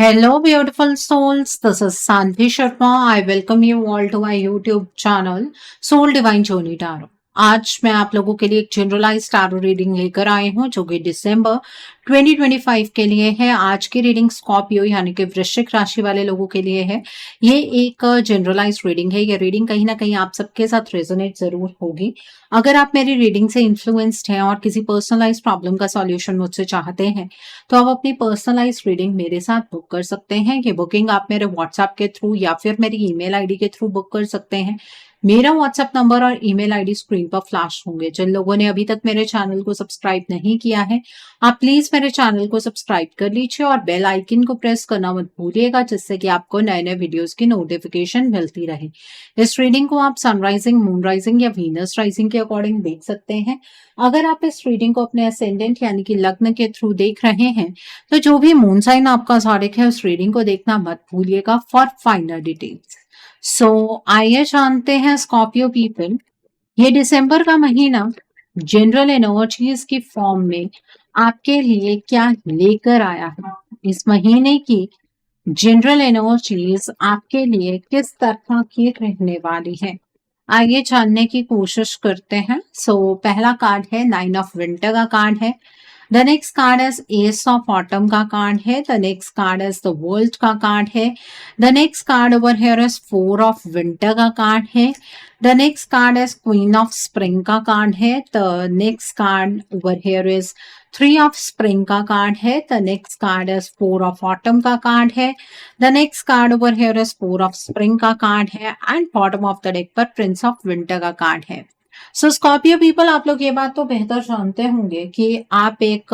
Hello, beautiful souls. This is Santhi Sharma. I welcome you all to my YouTube channel, Soul Divine Journey Tarot. आज मैं आप लोगों के लिए एक जनरलाइज टारो रीडिंग लेकर आई हूँ जो कि दिसंबर 2025 के लिए है। आज की रीडिंग स्कॉर्पियो यानी कि वृश्चिक राशि वाले लोगों के लिए है। ये एक जनरलाइज रीडिंग है। ये रीडिंग कहीं ना कहीं आप सबके साथ रेजोनेट जरूर होगी। अगर आप मेरी रीडिंग से इन्फ्लुएंस्ड हैं और किसी पर्सनलाइज प्रॉब्लम का सॉल्यूशन मुझसे चाहते हैं तो आप अपनी पर्सनलाइज रीडिंग मेरे साथ बुक कर सकते हैं। ये बुकिंग आप मेरे व्हाट्सएप के थ्रू या फिर मेरी ईमेल आईडी के थ्रू बुक कर सकते हैं। मेरा व्हाट्सएप नंबर और ईमेल आईडी स्क्रीन पर फ्लैश होंगे। जिन लोगों ने अभी तक मेरे चैनल को सब्सक्राइब नहीं किया है आप प्लीज मेरे चैनल को सब्सक्राइब कर लीजिए और बेल आइकन को प्रेस करना मत भूलिएगा जिससे कि आपको नए नए वीडियोस की नोटिफिकेशन मिलती रहे। इस रीडिंग को आप सनराइजिंग, मून राइजिंग या वीनस राइजिंग के अकॉर्डिंग देख सकते हैं। अगर आप इस रीडिंग को अपने असेंडेंट यानी कि लग्न के थ्रू देख रहे हैं तो जो भी मून साइन आपका ज़ोडिएक है उस रीडिंग को देखना मत भूलिएगा फॉर फाइनल डिटेल्स। सो आइए जानते हैं स्कॉर्पियो पीपल, ये दिसंबर का महीना जनरल एनर्जीज की फॉर्म में आपके लिए क्या लेकर आया है। इस महीने की जनरल एनर्जीज आपके लिए किस तरह की रहने वाली है, आइए जानने की कोशिश करते हैं। पहला कार्ड है 9 ऑफ विंटर का कार्ड है। The next card is ace of autumn का कार्ड है। The next card is the world का कार्ड है। The next card over here is 4 of winter का कार्ड है। The next card is queen of spring का card है। The next card over here is 3 of spring का card है। The next card is 4 of autumn का card है। The next card over here is 4 of spring का card है and bottom of the deck पर Prince of winter का card है। Scorpio people, आप लोग ये बात तो बेहतर जानते होंगे कि आप एक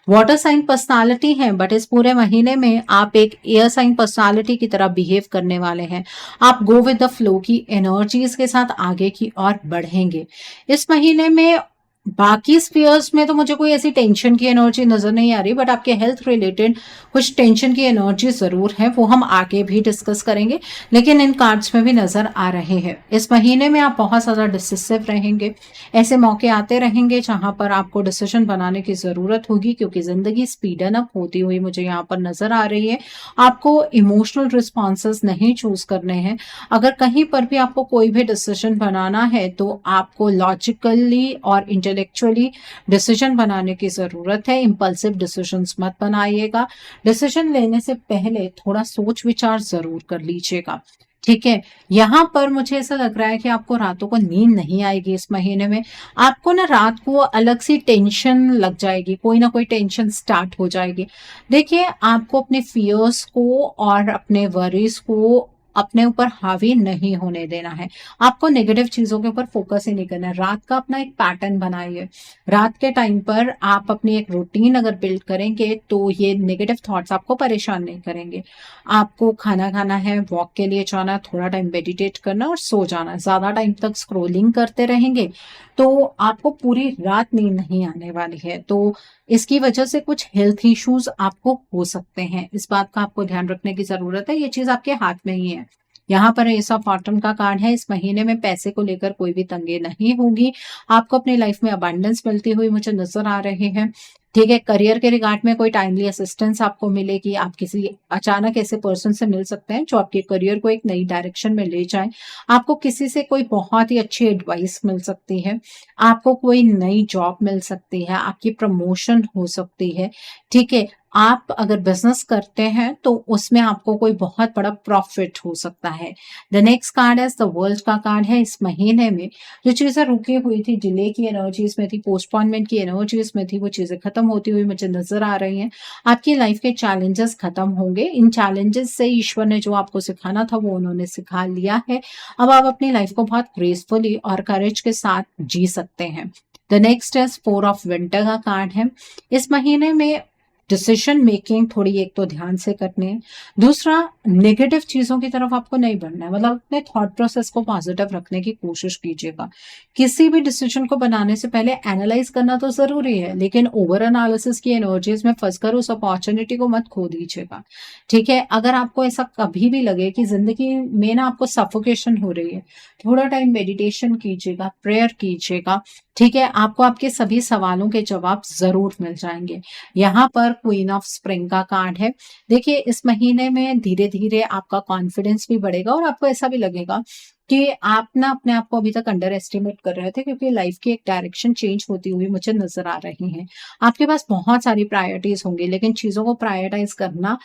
वाटर साइन पर्सनालिटी हैं, बट इस पूरे महीने में आप एक एयर साइन पर्सनालिटी की तरह बिहेव करने वाले हैं। आप गो विद द फ्लो की एनर्जीज के साथ आगे की ओर बढ़ेंगे। इस महीने में बाकी स्फीयर्स में तो मुझे कोई ऐसी टेंशन की एनर्जी नजर नहीं आ रही, बट आपके हेल्थ रिलेटेड कुछ टेंशन की एनर्जी जरूर है, वो हम आगे भी डिस्कस करेंगे, लेकिन इन कार्ड्स में भी नजर आ रहे हैं। इस महीने में आप बहुत ज्यादा डिसिसिव रहेंगे। ऐसे मौके आते रहेंगे जहां पर आपको डिसीजन बनाने की जरूरत होगी क्योंकि जिंदगी स्पीडन अप होती हुई मुझे यहाँ पर नजर आ रही है। आपको इमोशनल रिस्पॉन्सेस नहीं चूज करने हैं। अगर कहीं पर भी आपको कोई भी डिसीजन बनाना है तो आपको लॉजिकली और इंटेलेक्चुअली डिसीजन बनाने की जरूरत है। इंपल्सिव डिसीजंस मत बनाइएगा। डिसीजन लेने से पहले थोड़ा सोच विचार जरूर कर लीजिएगा, ठीक है। यहाँ पर मुझे ऐसा लग रहा है कि आपको रातों को नींद नहीं आएगी इस महीने में। आपको ना रात को अलग सी टेंशन लग जाएगी, कोई ना कोई टेंशन स्टार्ट हो जाएगी। देखिए, आपको अपने फियर्स को और अपने वरीज को अपने ऊपर हावी नहीं होने देना है। आपको नेगेटिव चीजों के ऊपर फोकस ही नहीं करना है। रात का अपना एक पैटर्न बनाइए। रात के टाइम पर आप अपनी एक रूटीन अगर बिल्ड करेंगे तो ये नेगेटिव थॉट्स आपको परेशान नहीं करेंगे। आपको खाना खाना है, वॉक के लिए जाना, थोड़ा टाइम मेडिटेट करना और सो जाना। ज्यादा टाइम तक स्क्रोलिंग करते रहेंगे तो आपको पूरी रात नींद नहीं आने वाली है। तो इसकी वजह से कुछ हेल्थ इश्यूज आपको हो सकते हैं। इस बात का आपको ध्यान रखने की जरूरत है। ये चीज आपके हाथ में ही है। यहाँ पर एस ऑफ ऑटम का कार्ड है। इस महीने में पैसे को लेकर कोई भी तंगी नहीं होगी। आपको अपनी लाइफ में अबंडेंस मिलती हुई मुझे नजर आ रहे हैं, ठीक है। करियर के रिगार्ड में कोई टाइमली असिस्टेंस आपको मिलेगी। आप किसी अचानक ऐसे पर्सन से मिल सकते हैं जो आपके करियर को एक नई डायरेक्शन में ले जाए। आपको किसी से कोई बहुत ही अच्छी एडवाइस मिल सकती है। आपको कोई नई जॉब मिल सकती है। आपकी प्रमोशन हो सकती है, ठीक है। आप अगर बिजनेस करते हैं तो उसमें आपको कोई बहुत बड़ा प्रॉफिट हो सकता है। द नेक्स्ट कार्ड है द वर्ल्ड का कार्ड है। इस महीने में जो चीजें रुकी हुई थी, डिले की एनर्जीज में थी, पोस्टपोनमेंट की एनर्जीज में थी, वो चीजें खत्म होती हुई मुझे नजर आ रही हैं। आपकी लाइफ के चैलेंजेस खत्म होंगे। इन चैलेंजेस से ईश्वर ने जो आपको सिखाना था वो उन्होंने सिखा लिया है। अब आप अपनी लाइफ को बहुत ग्रेसफुली और करेज के साथ जी सकते हैं। The next is 4 of winter का कार्ड है। इस महीने में डिसीजन मेकिंग थोड़ी एक तो ध्यान से करनी है। दूसरा, नेगेटिव चीजों की तरफ आपको नहीं बढ़ना है। मतलब अपने थॉट प्रोसेस को पॉजिटिव रखने की कोशिश कीजिएगा। किसी भी डिसीजन को बनाने से पहले एनालाइज करना तो जरूरी है, लेकिन ओवर एनालिसिस की एनर्जीज में फंसकर उस अपॉर्चुनिटी को मत खो दीजिएगा, ठीक है। अगर आपको ऐसा कभी भी लगे कि जिंदगी में ना आपको सफोकेशन हो रही है, थोड़ा टाइम मेडिटेशन कीजिएगा, प्रेयर कीजिएगा। ठीक है, आपको आपके सभी सवालों के जवाब ज़रूर मिल जाएँगे। यहाँ पर क्वीन ऑफ स्प्रिंग का कार्ड है। देखिए, इस महीने में धीरे-धीरे आपका कॉन्फिडेंस भी बढ़ेगा और आपको ऐसा भी लगेगा कि आप ना अपने आप को अभी तक अंडर एस्टिमेट कर रहे थे, क्योंकि लाइफ़ की एक डायरेक्शन चेंज होती हुई मुझे नज़र आ रही है। आपके पास बहुत सारी प्रायोरिटीज़ होंगी, लेकिन चीज़ों को प्रायोरिटाइज़ करना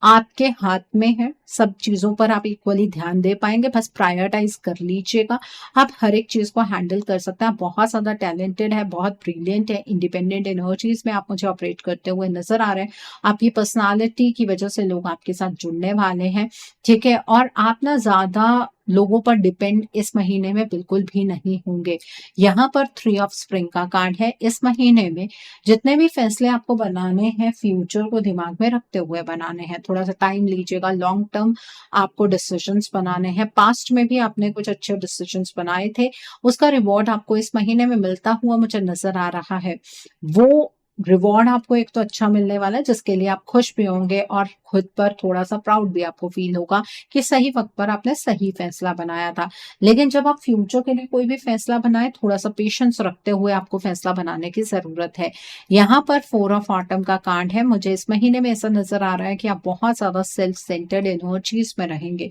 आपके हाथ में है। सब चीज़ों पर आप इक्वली ध्यान दे पाएँगे, बस प्रायोरिटाइज़ कर लीजिएगा। आप हर एक चीज़ को हैंडल कर सकते हैं। आप बहुत ज़्यादा टैलेंटेड है, बहुत ब्रिलियंट है, इंडिपेंडेंट एनर्जीज़ में आप मुझे ऑपरेट करते हुए नज़र आ रहे हैं। आपकी पर्सनैलिटी की वजह से लोग आपके साथ जुड़ने वाले हैं, ठीक है? और आप ना ज़्यादा लोगों पर डिपेंड इस महीने में बिल्कुल भी नहीं होंगे। यहाँ पर थ्री ऑफ स्प्रिंग का कार्ड है। इस महीने में जितने भी फैसले आपको बनाने हैं, फ्यूचर को दिमाग में रखते हुए बनाने हैं। थोड़ा-सा टाइम लीजिएगा, लॉन्ग टर्म आपको डिसीजंस बनाने हैं। पास्ट में भी आपने कुछ अच्छे डिसीजंस बनाए थे, उसका रिवॉर्ड आपको इस महीने में मिलता हुआ मुझे नज़र आ रहा है। वो रिवॉर्ड आपको एक तो अच्छा मिलने वाला है, जिसके लिए आप खुश भी होंगे और खुद पर थोड़ा-सा प्राउड भी आपको फ़ील होगा कि सही वक़्त पर आपने सही फैसला बनाया था। लेकिन जब आप फ्यूचर के लिए कोई भी फैसला बनाएँ, थोड़ा-सा पेशेंस रखते हुए आपको फैसला बनाने की ज़रूरत है। यहाँ पर फोर ऑफ ऑटम का कार्ड है। मुझे इस महीने में ऐसा नज़र आ रहा है कि आप बहुत ज़्यादा सेल्फ सेंटर्ड एनर्जीज़ में रहेंगे।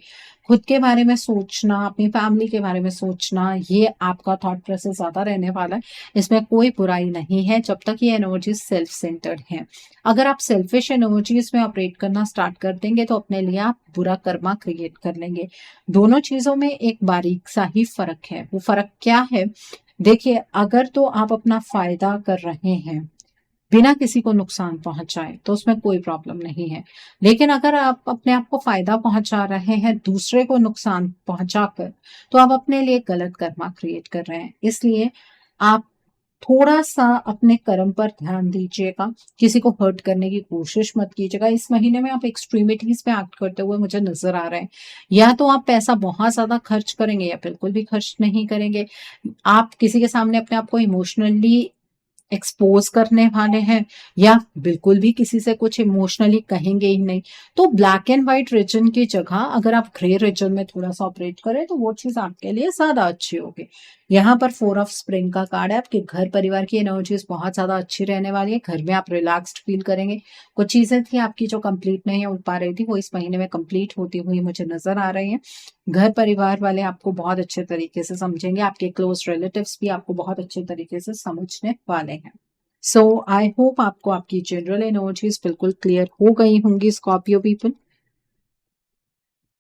खुद के बारे में सोचना, अपनी फैमिली के बारे में सोचना, ये आपका थॉट प्रोसेस ज़्यादा रहने वाला है। इसमें कोई बुराई नहीं है, जब तक ये एनर्जीज़ सेल्फ सेंटर्ड हैं। अगर आप सेल्फिश एनर्जीज़ में ऑपरेट करना स्टार्ट कर देंगे, तो अपने लिए आप बुरा कर्मा क्रिएट कर लेंगे। दोनों चीज़ों में एक बारीक-सा ही फ़र्क है। वो फ़र्क क्या है? देखिए, अगर तो आप अपना फ़ायदा कर रहे हैं, बिना किसी को नुकसान पहुँचाए, तो उसमें कोई प्रॉब्लम नहीं है। लेकिन अगर आप अपने आप को फ़ायदा पहुँचा रहे हैं दूसरे को नुकसान पहुँचाकर, तो आप अपने लिए गलत कर्मा क्रिएट कर रहे हैं। इसलिए आप थोड़ा-सा अपने कर्म पर ध्यान दीजिएगा, किसी को हर्ट करने की कोशिश मत कीजिएगा। इस महीने में आप एक्सट्रीमिटीज़ में एक्ट करते हुए मुझे नज़र आ रहे हैं। या तो आप पैसा बहुत ज़्यादा खर्च करेंगे या बिल्कुल भी खर्च नहीं करेंगे। आप किसी के सामने अपने आप को इमोशनली एक्सपोज़ करने वाले हैं या बिल्कुल भी किसी से कुछ इमोशनली कहेंगे ही नहीं। तो ब्लैक एंड व्हाइट रीजन की जगह अगर आप ग्रे रीजन में थोड़ा-सा ऑपरेट करें, तो वो चीज़ आपके लिए ज़्यादा अच्छी होगी। यहाँ पर फोर ऑफ स्प्रिंग का कार्ड है। आपके घर परिवार की एनर्जीज़ बहुत ज़्यादा अच्छी रहने वाली है। घर में आप रिलैक्स्ड फ़ील करेंगे। कुछ चीज़ें थी आपकी जो कंप्लीट नहीं हो पा रही थी, वो इस महीने में कंप्लीट होती हुई मुझे नज़र आ रही हैं। घर परिवार वाले आपको बहुत अच्छे तरीके से समझेंगे। आपके क्लोज़ रिलेटिव्स भी आपको बहुत अच्छे तरीके से समझने वाले हैं। सो आई होप आपको आपकी जनरल एनर्जीज़ बिल्कुल क्लियर हो गई होंगी स्कॉर्पियो पीपल।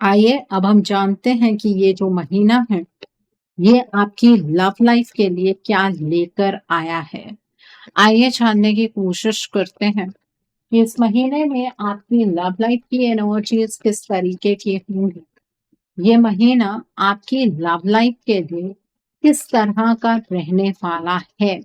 आइए अब हम जानते हैं कि ये जो महीना है, ये आपकी लव लाइफ के लिए क्या लेकर आया है। आइए जानने की कोशिश करते हैं कि इस महीने में आपकी लव लाइफ की एनर्जीज़ किस तरीके की होंगी। ये महीना आपकी लव लाइफ के लिए किस तरह का रहने वाला है।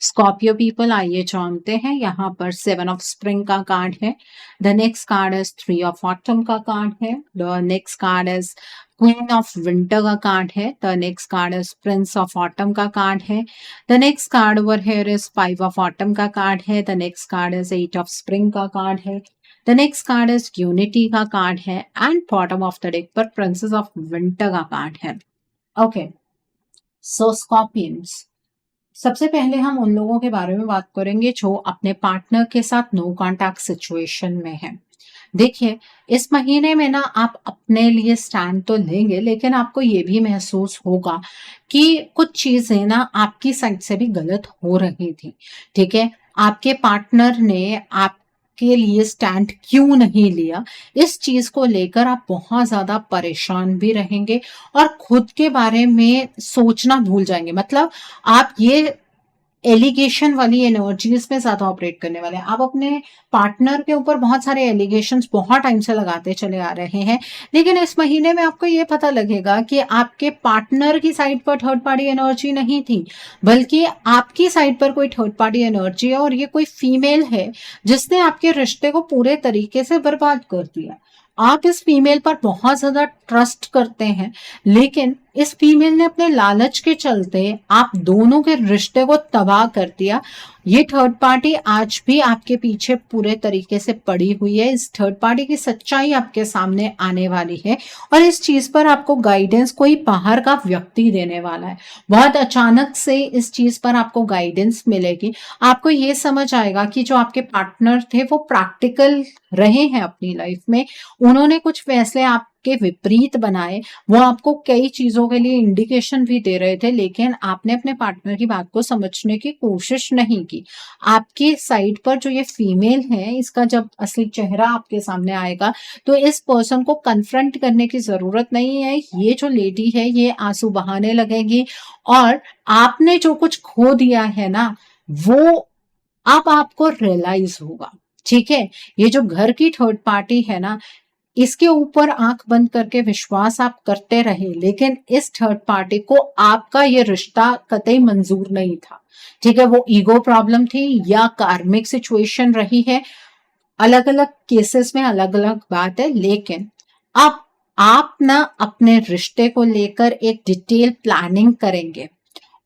स्कॉर्पियो पीपल आइए जानते हैं। यहाँ पर सेवन ऑफ स्प्रिंग का कार्ड है। The next card is three of autumn का कार्ड है। The next card is queen of winter का कार्ड है। The next card is prince of autumn का कार्ड है। The next card over here is five of autumn का card है। The next card is eight of spring का card है। The next card is unity का card है and bottom of the deck पर princess of winter का card है। Okay, सो Scorpions, सबसे पहले हम उन लोगों के बारे में बात करेंगे जो अपने पार्टनर के साथ नो कॉन्टैक्ट सिचुएशन में हैं। देखिए, इस महीने में ना आप अपने लिए स्टैंड तो लेंगे, लेकिन आपको ये भी महसूस होगा कि कुछ चीज़ें ना आपकी साइड से भी गलत हो रही थी, ठीक है? आपके पार्टनर ने आपके लिए स्टैंड क्यों नहीं लिया, इस चीज़ को लेकर आप बहुत ज़्यादा परेशान भी रहेंगे और खुद के बारे में सोचना भूल जाएँगे। मतलब आप ये एलिगेशन वाली एनर्जीज़ में ज़्यादा ऑपरेट करने वाले हैं। आप अपने पार्टनर के ऊपर बहुत सारे एलिगेशंस बहुत टाइम से लगाते चले आ रहे हैं, लेकिन इस महीने में आपको ये पता लगेगा कि आपके पार्टनर की साइड पर थर्ड पार्टी एनर्जी नहीं थी, बल्कि आपकी साइड पर कोई थर्ड पार्टी एनर्जी है और ये कोई फीमेल है जिसने आपके रिश्ते को पूरे तरीके से बर्बाद कर दिया। आप इस फीमेल पर बहुत ज़्यादा ट्रस्ट करते हैं, लेकिन इस फीमेल ने अपने लालच के चलते आप दोनों के रिश्ते को तबाह कर दिया। ये थर्ड पार्टी आज भी आपके पीछे पूरे तरीके से पड़ी हुई है। इस थर्ड पार्टी की सच्चाई आपके सामने आने वाली है और इस चीज पर आपको गाइडेंस कोई बाहर का व्यक्ति देने वाला है। बहुत अचानक से इस चीज पर आपको गाइडेंस मिलेगी। आपको ये समझ आएगा कि जो आपके पार्टनर थे वो प्रैक्टिकल रहे हैं अपनी लाइफ में। उन्होंने कुछ फैसले आपके विपरीत बनाए। वो आपको कई चीजों के लिए इंडिकेशन भी दे रहे थे, लेकिन आपने अपने पार्टनर की बात को समझने की कोशिश नहीं की। आपकी साइड पर जो ये फीमेल है, इसका जब असली चेहरा आपके सामने आएगा तो इस पर्सन को कन्फ्रंट करने की जरूरत नहीं है। ये जो लेडी है ये आंसू बहाने लगेगी और आपने जो कुछ खो दिया है ना, वो अब आपको रियलाइज होगा। ठीक है, ये जो घर की थर्ड पार्टी है ना, इसके ऊपर आंख बंद करके विश्वास आप करते रहे, लेकिन इस थर्ड पार्टी को आपका ये रिश्ता कतई मंजूर नहीं था। ठीक है, वो ईगो प्रॉब्लम थी या कार्मिक सिचुएशन रही है, अलग अलग केसेस में अलग अलग बात है। लेकिन अब आप ना अपने रिश्ते को लेकर एक डिटेल प्लानिंग करेंगे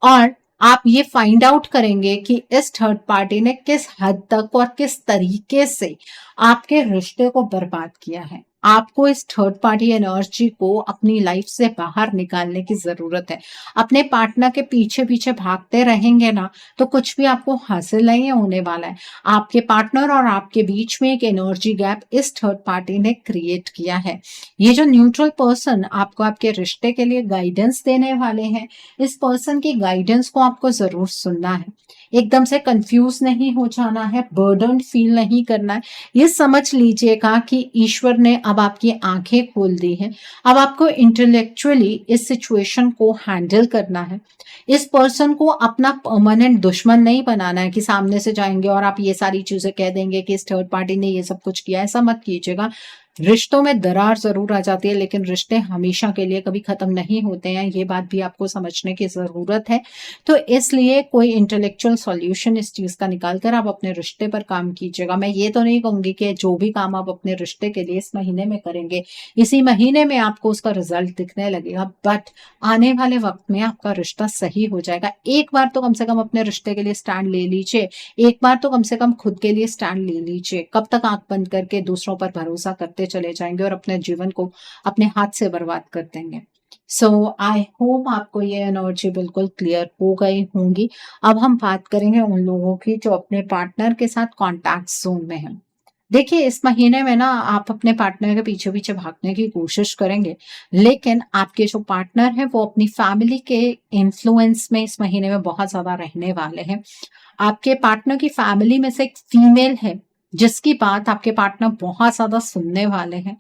और आप ये फाइंड आउट करेंगे कि इस थर्ड पार्टी ने किस हद तक और किस तरीके से आपके रिश्ते को बर्बाद किया है। आपको इस थर्ड पार्टी एनर्जी को अपनी लाइफ से बाहर निकालने की जरूरत है। अपने पार्टनर के पीछे पीछे भागते रहेंगे ना तो कुछ भी आपको हासिल नहीं होने वाला है। आपके पार्टनर और आपके बीच में एक एनर्जी गैप इस थर्ड पार्टी ने क्रिएट किया है। ये जो न्यूट्रल पर्सन आपको आपके रिश्ते के लिए गाइडेंस देने वाले हैं, इस पर्सन की गाइडेंस को आपको जरूर सुनना है। एकदम से कंफ्यूज नहीं हो जाना है, बर्डन फील नहीं करना है। ये समझ लीजिएगा कि ईश्वर ने अब आपकी आंखें खोल दी हैं। अब आपको इंटेलेक्चुअली इस सिचुएशन को हैंडल करना है। इस पर्सन को अपना परमानेंट दुश्मन नहीं बनाना है कि सामने से जाएंगे और आप ये सारी चीजें कह देंगे कि इस थर्ड पार्टी ने ये सब कुछ किया। ऐसा मत कीजिएगा। रिश्तों में दरार जरूर आ जाती है, लेकिन रिश्ते हमेशा के लिए कभी खत्म नहीं होते हैं। ये बात भी आपको समझने की जरूरत है। तो इसलिए कोई इंटेलेक्चुअल सॉल्यूशन इस चीज का निकाल कर आप अपने रिश्ते पर काम कीजिएगा। मैं ये तो नहीं कहूंगी कि जो भी काम आप अपने रिश्ते के लिए इस महीने में करेंगे, इसी महीने में आपको उसका रिजल्ट दिखने लगेगा, बट आने वाले वक्त में आपका रिश्ता सही हो जाएगा। एक बार तो कम से कम अपने रिश्ते के लिए स्टैंड ले लीजिए। एक बार तो कम से कम खुद के लिए स्टैंड ले लीजिए। कब तक आंख बंद करके दूसरों पर भरोसा करते चले जाएंगे और अपने जीवन को अपने हाथ से बर्बाद कर देंगे। सो आई होप आपको ये एनर्जी बिल्कुल क्लियर हो गई होंगी। अब हम बात करेंगे उन लोगों की जो अपने पार्टनर के साथ कॉन्टैक्ट जोन में है। देखिए, इस महीने में ना आप अपने पार्टनर के पीछे पीछे भागने की कोशिश करेंगे, लेकिन आपके जो पार्टनर है वो अपनी फैमिली के इन्फ्लुएंस में इस महीने में बहुत ज्यादा रहने वाले हैं। आपके पार्टनर की फैमिली में से एक फीमेल है जिसकी बात आपके पार्टनर बहुत ज्यादा सुनने वाले हैं,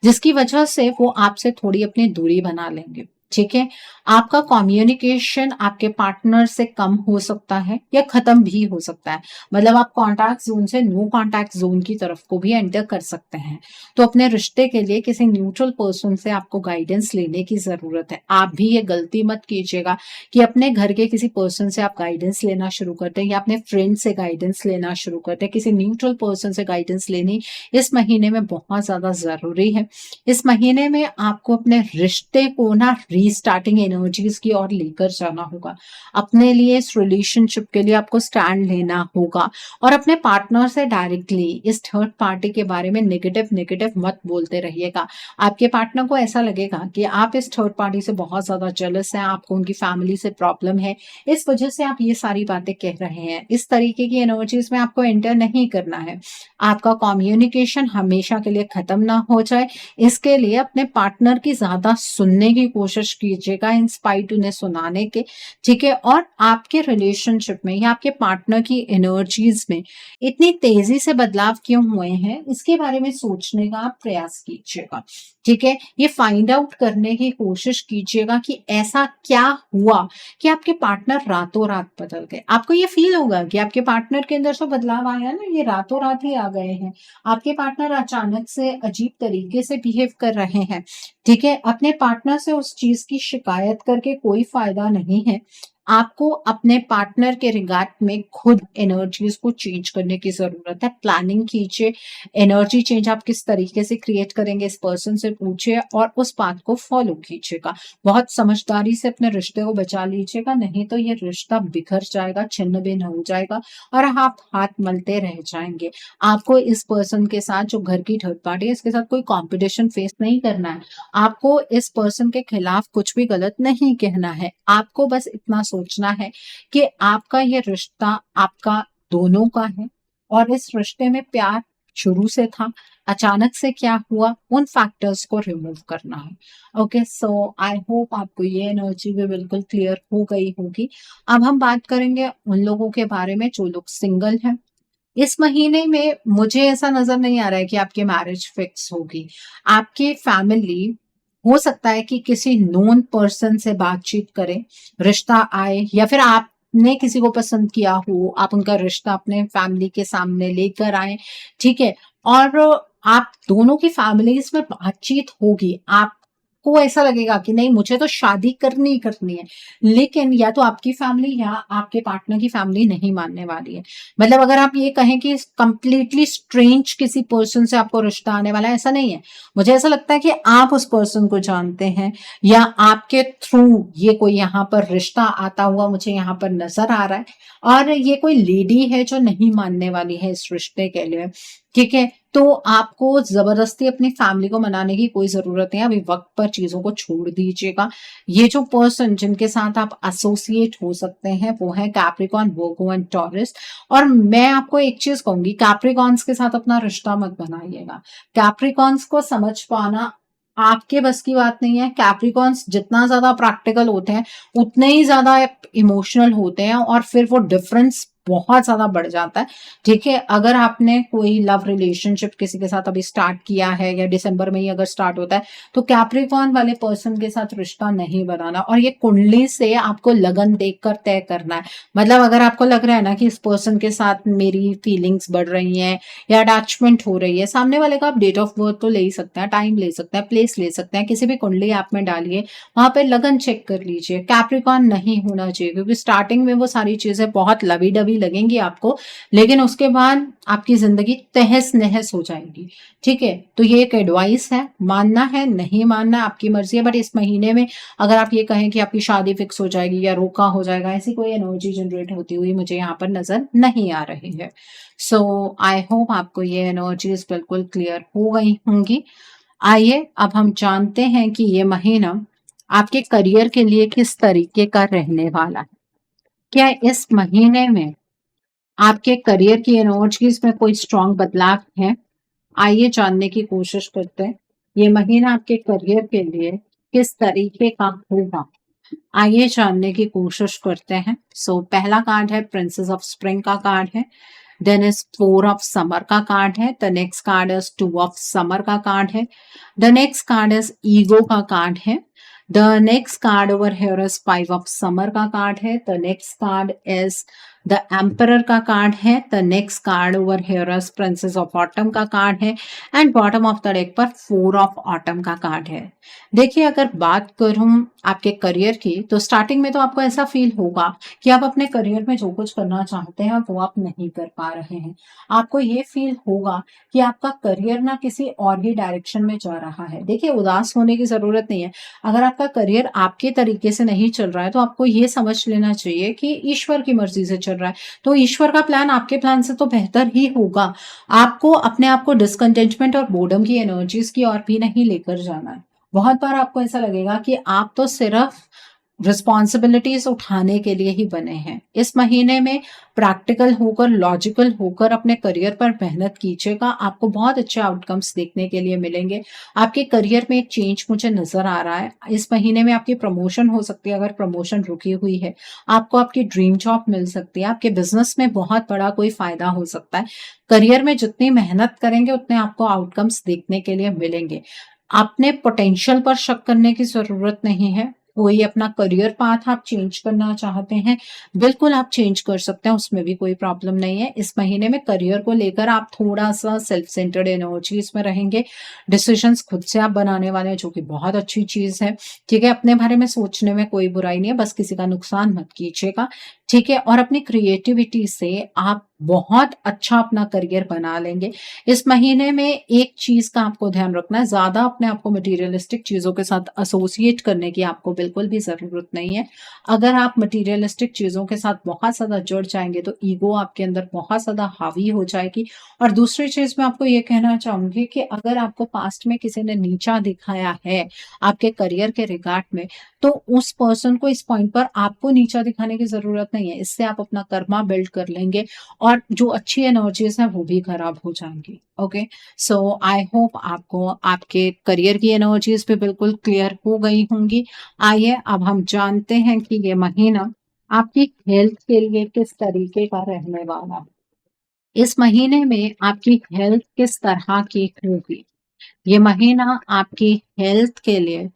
जिसकी वजह से वो आपसे थोड़ी अपनी दूरी बना लेंगे। ठीक है, आपका कम्युनिकेशन आपके पार्टनर से कम हो सकता है या खत्म भी हो सकता है। मतलब आप कॉन्टैक्ट जोन से नो कॉन्टैक्ट जोन की तरफ को भी एंटर कर सकते हैं। तो अपने रिश्ते के लिए किसी न्यूट्रल पर्सन से आपको गाइडेंस लेने की जरूरत है। आप भी ये गलती मत कीजिएगा कि अपने घर के किसी पर्सन से आप गाइडेंस लेना शुरू करते हैं या अपने फ्रेंड से गाइडेंस लेना शुरू करते हैं। किसी न्यूट्रल पर्सन से गाइडेंस लेनी इस महीने में बहुत ज्यादा जरूरी है। इस महीने में आपको अपने रिश्ते को ना रीस्टार्टिंग एनर्जीज की ओर लेकर जाना होगा। अपने लिए इस रिलेशनशिप के लिए आपको स्टैंड लेना होगा और अपने पार्टनर से डायरेक्टली इस थर्ड पार्टी के बारे में नेगेटिव नेगेटिव मत बोलते रहिएगा। आपके पार्टनर को ऐसा लगेगा कि आप इस थर्ड पार्टी से बहुत ज्यादा जेलस हैं, आपको उनकी फैमिली से प्रॉब्लम है, इस वजह से आप ये सारी बातें कह रहे हैं। इस तरीके की एनर्जीज में आपको एंटर नहीं करना है। आपका कम्युनिकेशन हमेशा के लिए खत्म ना हो जाए, इसके लिए अपने पार्टनर की ज्यादा सुनने की कोशिश कीजिएगा इंस्पाइट उन्हें सुनाने के। ठीक है, और आपके रिलेशनशिप में या आपके पार्टनर की एनर्जीज में इतनी तेजी से बदलाव क्यों हुए हैं, इसके बारे में सोचने का आप प्रयास कीजिएगा। ठीक है, ये फाइंड आउट करने की कोशिश कीजिएगा कि ऐसा क्या हुआ कि आपके पार्टनर रातों रात बदल गए। आपको ये फील होगा कि आपके पार्टनर के अंदर जो बदलाव आया ना, ये रातों रात ही आ गए हैं। आपके पार्टनर अचानक से अजीब तरीके से बिहेव कर रहे हैं। ठीक है, अपने पार्टनर से उस चीज की शिकायत करके कोई फायदा नहीं है। आपको अपने पार्टनर के रिगार्ड में खुद एनर्जीज को चेंज करने की जरूरत है। प्लानिंग कीजिए, एनर्जी चेंज आप किस तरीके से क्रिएट करेंगे इस पर्सन से पूछिए और उस बात को फॉलो कीजिएगा। बहुत समझदारी से अपने रिश्ते को बचा लीजिएगा, नहीं तो ये रिश्ता बिखर जाएगा, छिन्न भिन्न हो जाएगा और आप हाथ मलते रह जाएंगे। आपको इस पर्सन के साथ, जो घर की थर्ड पार्टी है, इसके साथ कोई कंपटीशन फेस नहीं करना है। आपको इस पर्सन के खिलाफ कुछ भी गलत नहीं कहना है। आपको बस इतना सोचना है कि आपका ये रिश्ता आपका दोनों का है और इस रिश्ते में प्यार शुरू से था, अचानक से क्या हुआ, उन फैक्टर्स को रिमूव करना है। ओके, सो आई होप आपको ये एनर्जी भी बिल्कुल क्लियर हो गई होगी। अब हम बात करेंगे उन लोगों के बारे में जो लोग सिंगल हैं। इस महीने में मुझे ऐसा नजर नहीं आ रहा है कि आपकी मैरिज फिक्स होगी। आपकी फैमिली हो सकता है कि किसी नोन पर्सन से बातचीत करे, रिश्ता आए, या फिर आपने किसी को पसंद किया हो, आप उनका रिश्ता अपने फैमिली के सामने लेकर आए, ठीक है। और आप दोनों की फैमिलीज में बातचीत होगी, आपको ऐसा लगेगा कि नहीं मुझे तो शादी करनी ही करनी है, लेकिन या तो आपकी फैमिली या आपके पार्टनर की फैमिली नहीं मानने वाली है। मतलब अगर आप ये कहें कि कंप्लीटली स्ट्रेंज किसी पर्सन से आपको रिश्ता आने वाला है, ऐसा नहीं है। मुझे ऐसा लगता है कि आप उस पर्सन को जानते हैं या आपके थ्रू ये कोई यहाँ पर रिश्ता आता हुआ मुझे यहाँ पर नजर आ रहा है, और ये कोई लेडी है जो नहीं मानने वाली है इस रिश्ते के लिए, ठीक है। तो आपको जबरदस्ती अपनी फैमिली को मनाने की कोई जरूरत नहीं है। अभी वक्त पर चीजों को छोड़ दीजिएगा। ये जो पर्सन जिनके साथ आप एसोसिएट हो सकते हैं वो है कैप्रिकॉन, वर्गो एंड टॉरस। और मैं आपको एक चीज कहूंगी, कैप्रिकॉन्स के साथ अपना रिश्ता मत बनाइएगा। कैप्रिकॉन्स को समझ पाना आपके बस की बात नहीं है। कैप्रिकॉन्स जितना ज्यादा प्रैक्टिकल होते हैं उतने ही ज्यादा इमोशनल होते हैं, और फिर वो डिफरेंस बहुत ज्यादा बढ़ जाता है, ठीक है। अगर आपने कोई लव रिलेशनशिप किसी के साथ अभी स्टार्ट किया है या दिसंबर में ही अगर स्टार्ट होता है, तो कैप्रिकॉन वाले पर्सन के साथ रिश्ता नहीं बनाना, और ये कुंडली से आपको लगन देखकर तय करना है। मतलब अगर आपको लग रहा है ना कि इस पर्सन के साथ मेरी फीलिंग्स बढ़ रही हैं या अटैचमेंट हो रही है, सामने वाले का आप डेट ऑफ बर्थ तो ले ही सकते हैं, टाइम ले सकते हैं, प्लेस ले सकते हैं, किसी भी कुंडली ऐप में डालिए, वहां पे लगन चेक कर लीजिए। कैप्रिकॉन नहीं होना चाहिए, क्योंकि स्टार्टिंग में वो सारी चीजें बहुत लवी डवी लगेंगी आपको, लेकिन उसके बाद आपकी जिंदगी तहस नहस हो जाएगी, ठीक है। तो ये एक एडवाइस है, मानना है नहीं मानना आपकी मर्जी है। बट इस महीने में अगर आप ये कहें कि आपकी शादी फिक्स हो जाएगी या रोका हो जाएगा, ऐसी कोई एनर्जी जनरेट होती हुई मुझे यहाँ पर नजर नहीं आ रही है। सो आई होप आपको ये एनर्जीज बिल्कुल क्लियर हो गई होंगी। आइए अब हम जानते हैं कि ये महीना आपके करियर के लिए किस तरीके का रहने वाला है। क्या इस महीने में आपके करियर की एनर्जीज में कोई स्ट्रॉन्ग बदलाव है? आइए जानने की कोशिश करते हैं ये महीना आपके करियर के लिए किस तरीके का होगा। आइए जानने की कोशिश करते हैं। सो पहला कार्ड है प्रिंसेस ऑफ स्प्रिंग का कार्ड है, देन इज 4 ऑफ समर का कार्ड है, the next card is 2 of summer का कार्ड है, the next card is ego का कार्ड है, the next card over here is 5 of summer का कार्ड है, the next card is the emperor का card है, the next card over here is princess of autumn का card है, and bottom of the deck पर 4 of autumn का card है। देखिए अगर बात करूं आपके करियर की, तो स्टार्टिंग में तो आपको ऐसा फील होगा कि आप अपने करियर में जो कुछ करना चाहते हैं वो आप नहीं कर पा रहे हैं। आपको ये फील होगा कि आपका करियर ना किसी और ही डायरेक्शन में जा रहा है। देखिए उदास होने की जरूरत नहीं है। अगर आपका करियर आपके तरीके से नहीं चल रहा है तो आपको ये समझ लेना चाहिए कि ईश्वर की मर्जी से चल रहा है, तो ईश्वर का प्लान आपके प्लान से तो बेहतर ही होगा। आपको अपने आप को डिसकंटेंटमेंट और बोर्डम की एनर्जीज की ओर भी नहीं लेकर जाना है। बहुत बार आपको ऐसा लगेगा कि आप तो सिर्फ रिस्पॉन्सिबिलिटीज उठाने के लिए ही बने हैं। इस महीने में प्रैक्टिकल होकर, लॉजिकल होकर अपने करियर पर मेहनत कीजिएगा, आपको बहुत अच्छे आउटकम्स देखने के लिए मिलेंगे। आपके करियर में एक चेंज मुझे नजर आ रहा है। इस महीने में आपकी प्रमोशन हो सकती है, अगर प्रमोशन रुकी हुई है आपको आपकी ड्रीम जॉब मिल सकती है, आपके बिजनेस में बहुत बड़ा कोई फायदा हो सकता है। करियर में जितनी मेहनत करेंगे उतने आपको आउटकम्स देखने के लिए मिलेंगे। अपने पोटेंशियल पर शक करने की जरूरत नहीं है। कोई अपना करियर पाथ आप चेंज करना चाहते हैं, बिल्कुल आप चेंज कर सकते हैं, उसमें भी कोई प्रॉब्लम नहीं है। इस महीने में करियर को लेकर आप थोड़ा-सा सेल्फ सेंटर्ड एनर्जीज़ में रहेंगे। डिसीजंस खुद से आप बनाने वाले हैं, जो कि बहुत अच्छी चीज़ है, ठीक है? अपने बारे में सोचने में कोई बुराई नहीं है, बस किसी का नुकसान मत कीजिएगा, ठीक है? और अपनी क्रिएटिविटी से आप बहुत अच्छा अपना करियर बना लेंगे। इस महीने में एक चीज़ का आपको ध्यान रखना है, ज़्यादा अपने आप को मटेरियलिस्टिक चीज़ों के साथ एसोसिएट करने की आपको बिल्कुल भी ज़रूरत नहीं है। अगर आप मटेरियलिस्टिक चीज़ों के साथ बहुत ज़्यादा जुड़ जाएँगे, तो ईगो आपके अंदर बहुत ज़्यादा हावी हो जाएगी। और दूसरी चीज़ मैं आपको ये कहना चाहूँगी कि अगर आपको पास्ट में किसी ने नीचा दिखाया है, आपके करियर के रिगार्ड में, तो उस पर्सन को इस पॉइंट पर आपको नीचा दिखाने की ज़रूरत नहीं है। इससे आप अपना कर्मा बिल्ड कर लेंगे और जो अच्छी एनर्जीज़ हैं वो भी खराब हो जाएँगी। ओके? सो आई होप आपको आपके करियर की एनर्जीज़ भी बिल्कुल क्लियर हो गई होंगी। आइए अब हम जानते हैं कि ये महीना आपकी हेल्थ के लिए किस तरीके का रहने वाला है। इस महीने में आपकी हेल्थ किस तरह की होगी? ये महीना आपकी हेल्थ के लिए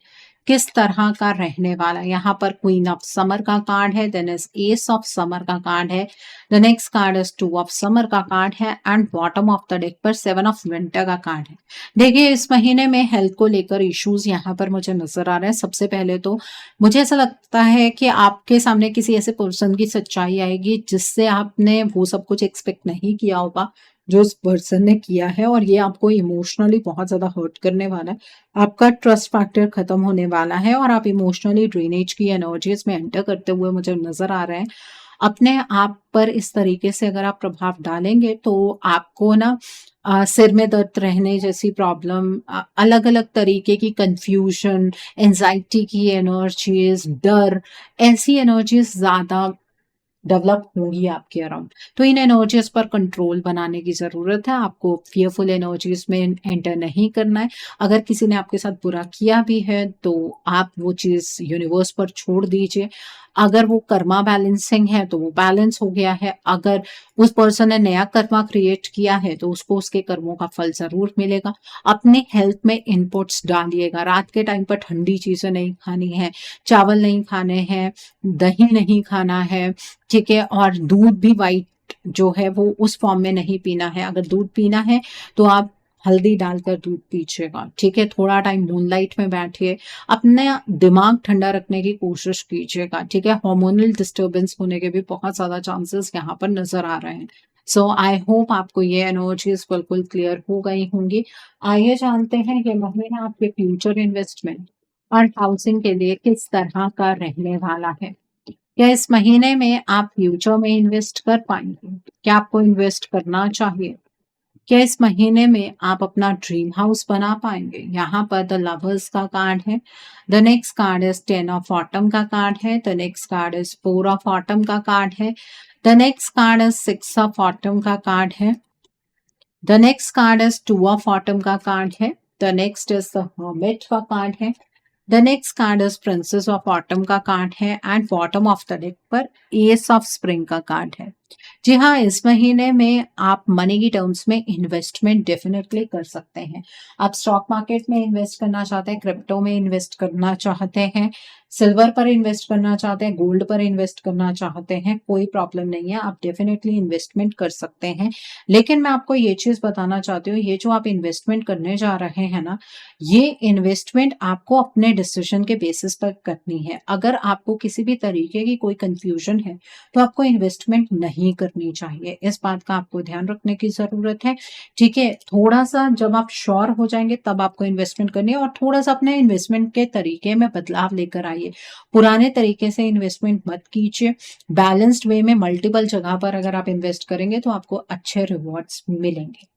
किस तरह का रहने वाला है? यहाँ पर क्वीन ऑफ समर का कार्ड है, then is ace of summer का कार्ड है, the next card is two of summer का कार्ड है and bottom of the deck पर सेवन ऑफ विंटर का कार्ड है। देखिए इस महीने में हेल्थ को लेकर इश्यूज यहाँ पर मुझे नजर आ रहे हैं। सबसे पहले तो मुझे ऐसा लगता है कि आपके सामने किसी ऐसे पर्सन की सच्चाई आएगी जिससे आपने वो सब कुछ एक्सपेक्ट नहीं किया होगा जो उस पर्सन ने किया है, और ये आपको इमोशनली बहुत ज़्यादा हर्ट करने वाला है। आपका ट्रस्ट फैक्टर खत्म होने वाला है और आप इमोशनली ड्रेनेज की एनर्जीज में एंटर करते हुए मुझे नज़र आ रहे हैं। अपने आप पर इस तरीके से अगर आप प्रभाव डालेंगे तो आपको ना सिर में दर्द रहने जैसी प्रॉब्लम, अलग-अलग तरीके की कन्फ्यूजन, एंग्ज़ायटी की एनर्जीज़, डर, ऐसी एनर्जीज़ ज़्यादा डेवलप होंगी आपके अराउंड। तो इन एनर्जीज पर कंट्रोल बनाने की ज़रूरत है। आपको फ़ियरफुल एनर्जीज में एंटर नहीं करना है। अगर किसी ने आपके साथ बुरा किया भी है तो आप वो चीज़ यूनिवर्स पर छोड़ दीजिए। अगर वो कर्मा बैलेंसिंग है तो वो बैलेंस हो गया है। अगर उस पर्सन ने नया कर्मा क्रिएट किया है तो उसको उसके कर्मों का फल ज़रूर मिलेगा। अपने हेल्थ में इनपुट्स डालिएगा। रात के टाइम पर ठंडी चीज़ें नहीं खानी है, चावल नहीं खाने हैं, दही नहीं खाना है, ठीक है? और दूध भी व्हाइट जो है वो उस फॉर्म में नहीं पीना है। अगर दूध पीना है तो आप हल्दी डालकर दूध पीजिएगा, ठीक है? थोड़ा टाइम मूनलाइट में बैठिए, अपना दिमाग ठंडा रखने की कोशिश कीजिएगा, ठीक है? हार्मोनल डिस्टर्बेंस होने के भी बहुत ज़्यादा चांसेस यहाँ पर नज़र आ रहे हैं। सो आई होप आपको ये एनर्जीज़ बिल्कुल क्लियर हो गई होंगी। आइए जानते हैं ये महीना आपके फ्यूचर इन्वेस्टमेंट और हाउसिंग के लिए किस तरह का रहने वाला है। क्या इस महीने में आप फ्यूचर में इन्वेस्ट कर पाएँगे? क्या आपको इन्वेस्ट करना चाहिए? क्या इस महीने में आप अपना ड्रीम हाउस बना पाएँगे? यहाँ पर द लवर्स का कार्ड है। The next card is 10 of autumn का कार्ड है। The next card is 4 of autumn का कार्ड है। The next card is 6 of autumn का कार्ड है। The next card is 2 of autumn का कार्ड है। The next is the hermit का card है। The next card is princess of autumn का card है and bottom of the deck पर S of spring का कार्ड है। जी हाँ, इस महीने में आप मनी की टर्म्स में इन्वेस्टमेंट डेफिनेटली कर सकते हैं। आप स्टॉक मार्केट में इन्वेस्ट करना चाहते हैं, क्रिप्टो में इन्वेस्ट करना चाहते हैं, सिल्वर पर इन्वेस्ट करना चाहते हैं, गोल्ड पर इन्वेस्ट करना चाहते हैं, कोई प्रॉब्लम नहीं है, आप डेफिनेटली इन्वेस्टमेंट कर सकते हैं। लेकिन मैं आपको ये चीज़ बताना चाहती हूँ, ये जो आप इन्वेस्टमेंट करने जा रहे हैं ना, ये इन्वेस्टमेंट आपको अपने डिसीजन के बेसिस पर करनी है। अगर आपको किसी भी तरीके की कोई कंफ्यूजन है, तो आपको इन्वेस्टमेंट नहीं करनी चाहिए। इस बात का आपको ध्यान रखने की ज़रूरत है, ठीक है? थोड़ा-सा जब आप श्योर हो जाएँगे तब आपको इन्वेस्टमेंट करनी है और थोड़ा-सा अपने इन्वेस्टमेंट के तरीके में बदलाव लेकर आइए। पुराने तरीके से इन्वेस्टमेंट मत कीजिए। बैलेंस्ड वे में मल्टीपल जगह पर अगर आप इन्वेस्ट करेंगे तो आपको अच्छे रिवॉर्ड्स मिलेंगे।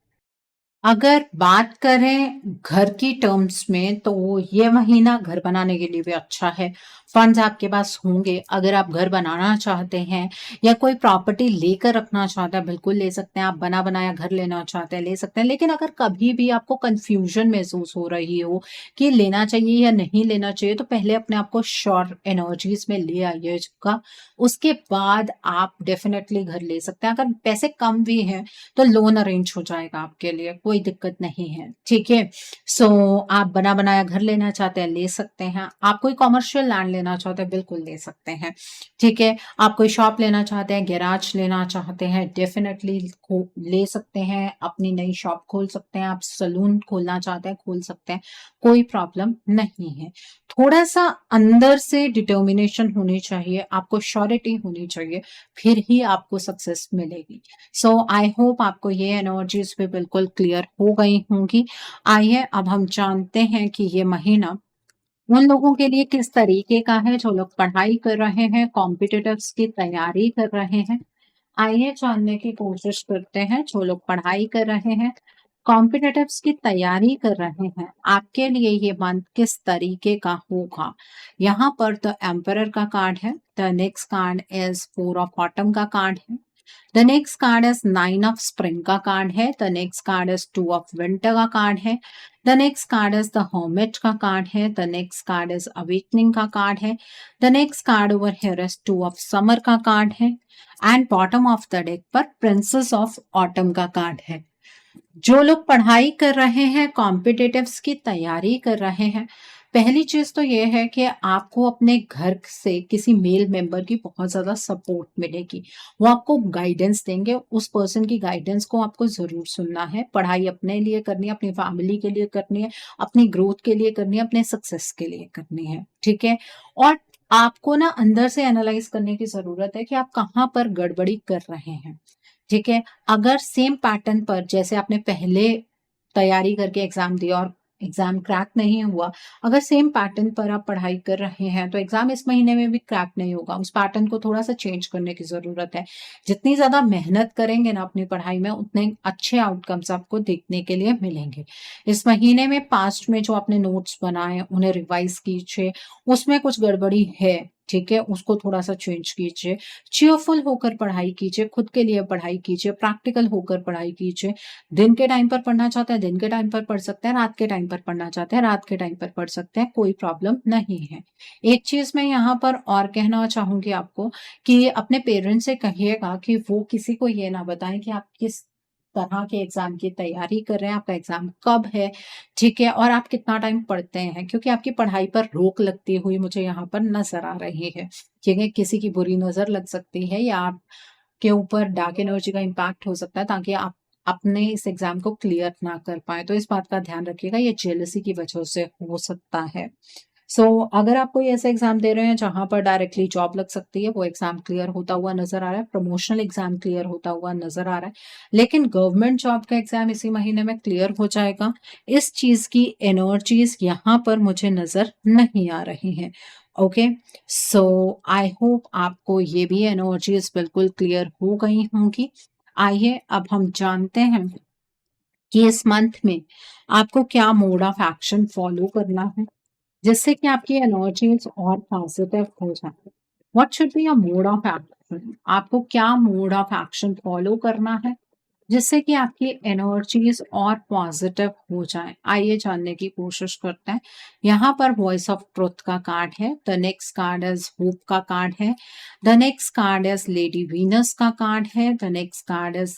अगर बात करें घर की टर्म्स में तो ये महीना घर बनाने के लिए भी अच्छा है। फंड्स आपके पास होंगे। अगर आप घर बनाना चाहते हैं या कोई प्रॉपर्टी लेकर रखना चाहते हैं, बिल्कुल ले सकते हैं। आप बना-बनाया घर लेना चाहते हैं, ले सकते हैं। लेकिन अगर कभी भी आपको कन्फ्यूजन महसूस हो रही हो कि लेना चाहिए या नहीं लेना चाहिए, तो पहले अपने आप को श्योर एनर्जीज़ में ले आइएगा। उसके बाद आप डेफ़िनेटली घर ले सकते हैं। अगर पैसे कम भी हैं तो लोन अरेंज हो जाएगा आपके लिए, कोई दिक्कत नहीं है, ठीक है? सो आप बना-बनाया घर लेना चाहते हैं, ले सकते हैं। आप कोई कमर्शियल लैंड लेना चाहते हैं बिल्कुल ले सकते हैं, ठीक है। आप कोई शॉप लेना चाहते हैं, गैराज लेना चाहते हैं, डेफिनेटली ले सकते हैं, अपनी नई शॉप खोल सकते हैं, आप सलून खोलना चाहते हैं खोल सकते हैं, कोई प्रॉब्लम नहीं है। थोड़ा सा अंदर से डिटर्मिनेशन होनी चाहिए, आपको श्योरिटी होनी चाहिए, फिर ही आपको सक्सेस मिलेगी। सो आई होप आपको ये एनर्जीज भी बिल्कुल क्लियर हो गई होंगी। आइए अब हम जानते हैं कि ये महीना उन लोगों के लिए किस तरीके का है जो लोग पढ़ाई कर रहे हैं, कॉम्पिटिटिव्स की तैयारी कर रहे हैं। आइए जानने की कोशिश करते हैं जो लोग पढ़ाई कर रहे हैं, कॉम्पिटिटिव्स की तैयारी कर रहे हैं, आपके लिए ये मंथ किस तरीके का होगा। यहाँ पर द एम्परर का कार्ड है, the next card is 4 of autumn का कार्ड है, the next card is 9 of spring का कार्ड है, the next card is 2 of winter का कार्ड है, the next card is the hermit का कार्ड है, the next card is awakening का card है, the next card over here is 2 of summer का card है and bottom of the deck पर princess of autumn का card है। जो लोग पढ़ाई कर रहे हैं, कॉम्पिटिटिव्स की तैयारी कर रहे हैं, पहली चीज तो ये है कि आपको अपने घर से किसी मेल मेंबर की बहुत ज्यादा सपोर्ट मिलेगी। वो आपको गाइडेंस देंगे, उस पर्सन की गाइडेंस को आपको जरूर सुनना है। पढ़ाई अपने लिए करनी है, अपनी फैमिली के लिए करनी है, अपनी ग्रोथ के लिए करनी है, अपने सक्सेस के लिए करनी है, ठीक है। और आपको ना अंदर से एनालाइज करने की जरूरत है कि आप कहाँ पर गड़बड़ी कर रहे हैं, ठीक है। अगर सेम पैटर्न पर जैसे आपने पहले तैयारी करके एग्जाम दिया और एग्जाम क्रैक नहीं हुआ, अगर सेम पैटर्न पर आप पढ़ाई कर रहे हैं तो एग्जाम इस महीने में भी क्रैक नहीं होगा। उस पैटर्न को थोड़ा सा चेंज करने की जरूरत है। जितनी ज्यादा मेहनत करेंगे ना अपनी पढ़ाई में, उतने अच्छे आउटकम्स आपको देखने के लिए मिलेंगे। इस महीने में पास्ट में जो आपने नोट्स बनाए उन्हें रिवाइज कीजिए, उसमें कुछ गड़बड़ी है, ठीक है, उसको थोड़ा सा चेंज कीजिए। चीयरफुल होकर पढ़ाई कीजिए, खुद के लिए पढ़ाई कीजिए, प्रैक्टिकल होकर पढ़ाई कीजिए। दिन के टाइम पर पढ़ना चाहते हैं दिन के टाइम पर पढ़ सकते हैं, रात के टाइम पर पढ़ना चाहते हैं रात के टाइम पर पढ़ सकते हैं, कोई प्रॉब्लम नहीं है। एक चीज मैं यहाँ पर और कहना चाहूंगी आपको कि अपने पेरेंट्स से कहिएगा कि वो किसी को ये ना बताएं कि आप किस तरह के एग्जाम की तैयारी कर रहे हैं, आपका एग्जाम कब है, ठीक है, और आप कितना टाइम पढ़ते हैं, क्योंकि आपकी पढ़ाई पर रोक लगती हुई मुझे यहाँ पर नजर आ रही है, ठीक है। किसी की बुरी नजर लग सकती है या आपके ऊपर डार्क एनर्जी का इम्पैक्ट हो सकता है ताकि आप अपने इस एग्जाम को क्लियर ना कर पाए, तो इस बात का ध्यान रखिएगा, ये जेलसी की वजह से हो सकता है। सो अगर आप कोई ऐसा एग्जाम दे रहे हैं जहां पर डायरेक्टली जॉब लग सकती है, वो एग्जाम क्लियर होता हुआ नजर आ रहा है, प्रमोशनल एग्जाम क्लियर होता हुआ नजर आ रहा है, लेकिन गवर्नमेंट जॉब का एग्जाम इसी महीने में क्लियर हो जाएगा, इस चीज की एनर्जीज यहाँ पर मुझे नजर नहीं आ रही हैं। ओके, सो आई होप आपको ये भी एनर्जीज बिल्कुल क्लियर हो गई होंगी। आइए अब हम जानते हैं कि इस मंथ में आपको क्या मोड ऑफ एक्शन फॉलो करना है जिससे कि आपकी एनर्जीज और पॉजिटिव हो जाए। What should be a mode of action, आपको क्या मोड ऑफ एक्शन फॉलो करना है जिससे कि आपकी एनर्जीज और पॉजिटिव हो जाए। आइए जानने की कोशिश करते हैं। यहाँ पर वॉइस ऑफ ट्रुथ का कार्ड है, the next card is hope का कार्ड है, the next card is lady Venus का कार्ड है, the next card is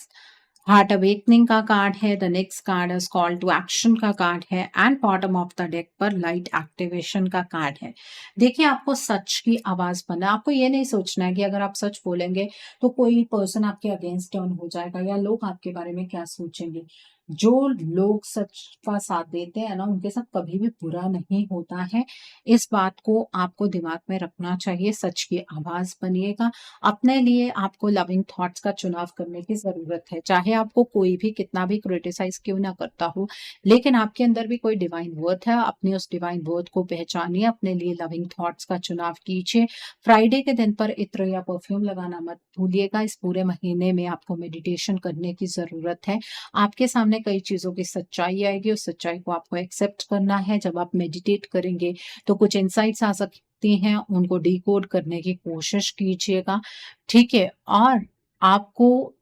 heart awakening का कार्ड है, the next card is call to action का card है and bottom of the deck पर light activation का कार्ड है। देखिए, आपको सच की आवाज बनना, आपको ये नहीं सोचना है कि अगर आप सच बोलेंगे तो कोई पर्सन आपके अगेंस्ट टर्न हो जाएगा या लोग आपके बारे में क्या सोचेंगे। जो लोग सच का साथ देते हैं ना, उनके साथ कभी भी बुरा नहीं होता है। इस बात को आपको दिमाग में रखना चाहिए। सच की आवाज बनिएगा। अपने लिए आपको लविंग थॉट्स का चुनाव करने की जरूरत है। चाहे आपको कोई भी कितना भी क्रिटिसाइज क्यों ना करता हो, लेकिन आपके अंदर भी कोई डिवाइन वर्थ है। अपने उस डिवाइन वर्थ को पहचानिए, अपने लिए लविंग थॉट्स का चुनाव कीजिए। फ्राइडे के दिन पर इत्र या परफ्यूम लगाना मत भूलिएगा। इस पूरे महीने में आपको मेडिटेशन करने की जरूरत है। आपके सामने कई चीजों की सच्चाई आएगी, उस सच्चाई को आपको एक्सेप्ट करना है। जब आप मेडिटेट करेंगे तो कुछ इंसाइट्स आ सकती हैं, उनको डिकोड करने की कोशिश कीजिएगा, ठीक है। और आपको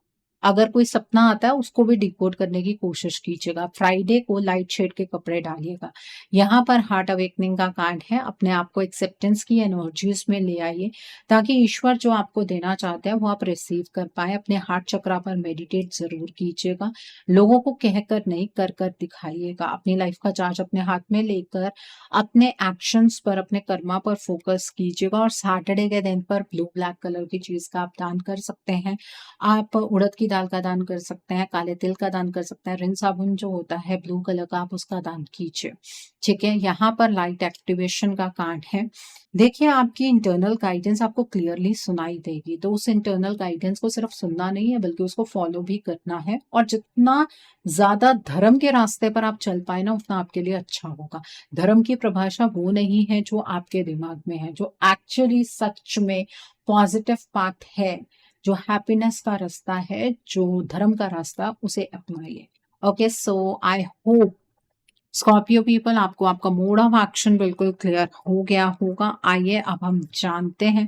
अगर कोई सपना आता है उसको भी डिकोड करने की कोशिश कीजिएगा। फ्राइडे को लाइट शेड के कपड़े डालिएगा। यहाँ पर हार्ट अवेकनिंग का कार्ड है। अपने आप को एक्सेप्टेंस की एनर्जीज में ले आइए ताकि ईश्वर जो आपको देना चाहते हैं वो आप रिसीव कर पाए। अपने हार्ट चक्रा पर मेडिटेट जरूर कीजिएगा। लोगों को कहकर नहीं, कर कर दिखाइएगा। अपनी लाइफ का चार्ज अपने हाथ में लेकर अपने एक्शंस पर, अपने कर्मा पर फोकस कीजिएगा। और सैटरडे के दिन पर ब्लू ब्लैक कलर की चीज का आप दान कर सकते हैं। आप उड़द की दाल का दान कर सकते हैं, काले तिल का दान कर सकते हैं, रिन साबुन जो होता है ब्लू कलर का, आप उसका दान कीजिए। ठीक है, यहाँ पर लाइट एक्टिवेशन का कार्ड है। देखिए, आपकी इंटरनल गाइडेंस आपको क्लियरली सुनाई देगी, तो उस इंटरनल गाइडेंस को सिर्फ सुनना नहीं है बल्कि उसको फॉलो भी करना है। और जितना ज्यादा धर्म के रास्ते पर आप चल पाए ना, उतना आपके लिए अच्छा होगा। धर्म की परिभाषा वो नहीं है जो आपके दिमाग में है, जो एक्चुअली सच में पॉजिटिव पाथ है, जो हैप्पीनेस का रास्ता है, जो धर्म का रास्ता, उसे अपनाइए। Okay, so I hope Scorpio people आपको आपका मोड ऑफ एक्शन बिल्कुल क्लियर हो गया होगा। आइए अब हम जानते हैं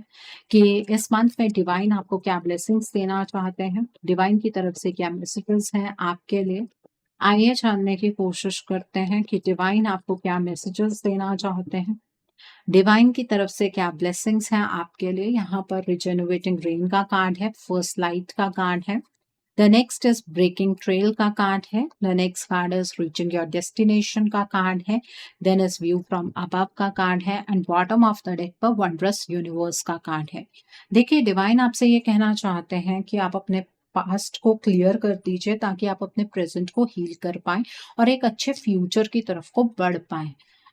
कि इस मंथ में डिवाइन आपको क्या ब्लेसिंग्स देना चाहते हैं, डिवाइन की तरफ से क्या मैसेजेस हैं आपके लिए। आइए जानने की कोशिश करते हैं कि डिवाइन आपको क्या मैसेजेस देना चाहते हैं, डिवाइन की तरफ से क्या ब्लेसिंग्स हैं आपके लिए। यहाँ पर रिजेनरेटिंग रेन का कार्ड है, फर्स्ट लाइट का कार्ड है। The next is breaking trail का कार्ड है। The next card is reaching your destination का कार्ड है। Then is view from above का कार्ड है। And bottom of the deck पर वंडरस यूनिवर्स का कार्ड है। देखिए, डिवाइन आपसे ये कहना चाहते हैं कि आप अपने पास्ट को क्लियर कर दीजिए ताकि आप अपने प्रेजेंट को हील कर पाए और एक अच्छे फ्यूचर की तरफ को बढ़ पाए।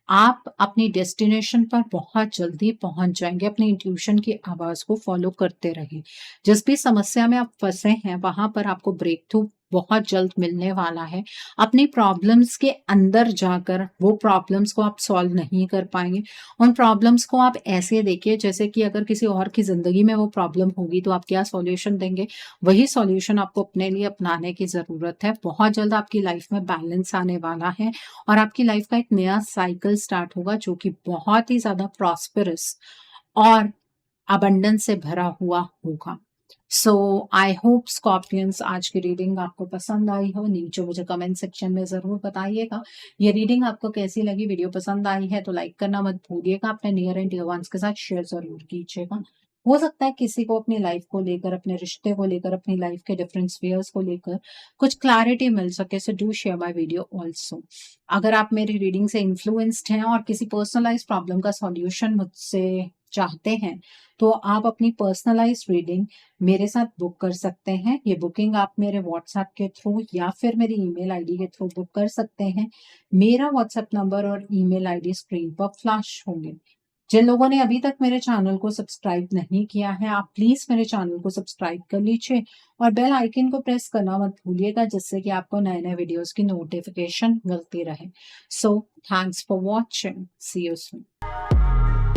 आप अपनी डेस्टिनेशन पर बहुत जल्दी पहुंच जाएंगे। अपने इंट्यूशन की आवाज को फॉलो करते रहिए। जिस भी समस्या में आप फंसे हैं वहां पर आपको ब्रेक थ्रू बहुत जल्द मिलने वाला है। अपनी प्रॉब्लम्स के अंदर जाकर वो प्रॉब्लम्स को आप सॉल्व नहीं कर पाएंगे। उन प्रॉब्लम्स को आप ऐसे देखिए जैसे कि अगर किसी और की जिंदगी में वो प्रॉब्लम होगी तो आप क्या सॉल्यूशन देंगे, वही सॉल्यूशन आपको अपने लिए अपनाने की जरूरत है। बहुत जल्द आपकी लाइफ में बैलेंस आने वाला है और आपकी लाइफ का एक नया साइकिल स्टार्ट होगा जो कि बहुत ही ज्यादा प्रॉस्पेरस और अबंडेंस से भरा हुआ होगा। सो आई होप स्कॉर्पियंस आज की रीडिंग आपको पसंद आई हो। नीचे मुझे कमेंट सेक्शन में जरूर बताइएगा ये रीडिंग आपको कैसी लगी। वीडियो पसंद आई है तो लाइक करना मत भूलिएगा। अपने नियर एंड डियर वंस के साथ शेयर जरूर कीजिएगा। हो सकता है किसी को अपनी लाइफ को लेकर, अपने रिश्ते को लेकर, अपनी लाइफ के डिफरेंट स्फीयर्स को लेकर कुछ क्लैरिटी मिल सके। So do share my video also. अगर आप मेरी रीडिंग से इन्फ्लुएंस्ड हैं और किसी पर्सनलाइज प्रॉब्लम का सॉल्यूशन मुझसे चाहते हैं तो आप अपनी पर्सनलाइज रीडिंग मेरे साथ बुक कर सकते हैं। ये बुकिंग आप मेरे व्हाट्सएप के थ्रू या फिर मेरी ईमेल आईडी के थ्रू बुक कर सकते हैं। मेरा व्हाट्सएप नंबर और ईमेल आईडी स्क्रीन पर फ्लैश होंगे। जिन लोगों ने अभी तक मेरे चैनल को सब्सक्राइब नहीं किया है, आप प्लीज मेरे चैनल को सब्सक्राइब कर लीजिए और बेल आइकन को प्रेस करना मत भूलिएगा जिससे कि आपको नए नए वीडियोस की नोटिफिकेशन मिलती रहे। So thanks for watching, see you soon.